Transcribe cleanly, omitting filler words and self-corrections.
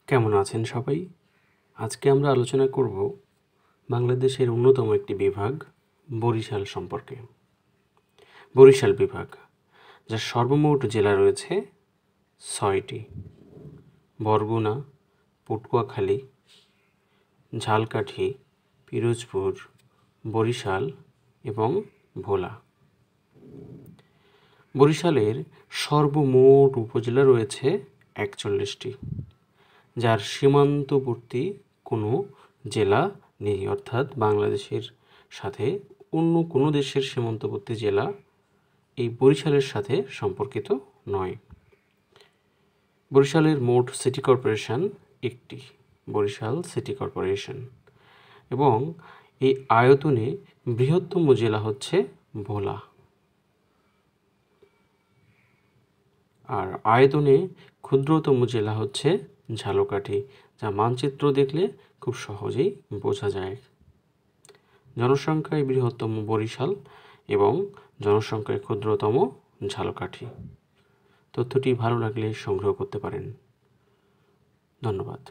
কেমন আছেন সবাই? আজকে আমরা আলোচনা করব বাংলাদেশের অন্যতম একটি বিভাগ বরিশাল সম্পর্কে। বরিশাল বিভাগ, যার সর্বমোট জেলা রয়েছে ৬টি: বরগুনা, পটুয়াখালী, ঝালকাঠি, পিরোজপুর, বরিশাল এবং ভোলা। বরিশালের সর্বমোট উপজেলা রয়েছে ৪১টি, যার সীমান্তবর্তী কোনো জেলা নেই, অর্থাৎ বাংলাদেশের সাথে অন্য কোনো দেশের সীমান্তবর্তী জেলা এই বরিশালের সাথে সম্পর্কিত নয়। বরিশালের মোট সিটি কর্পোরেশন একটি, বরিশাল সিটি কর্পোরেশন, এবং এই আয়তনে বৃহত্তম জেলা হচ্ছে ভোলা, আর আয়তনে ক্ষুদ্রতম জেলা হচ্ছে ঝালকাঠি, যা মানচিত্র দেখলে খুব সহজেই বোঝা যায়। জনসংখ্যায় বৃহত্তম বরিশাল এবং জনসংখ্যায় ক্ষুদ্রতম ঝালকাঠি। তথ্যটি ভালো লাগলে সংগ্রহ করতে পারেন। ধন্যবাদ।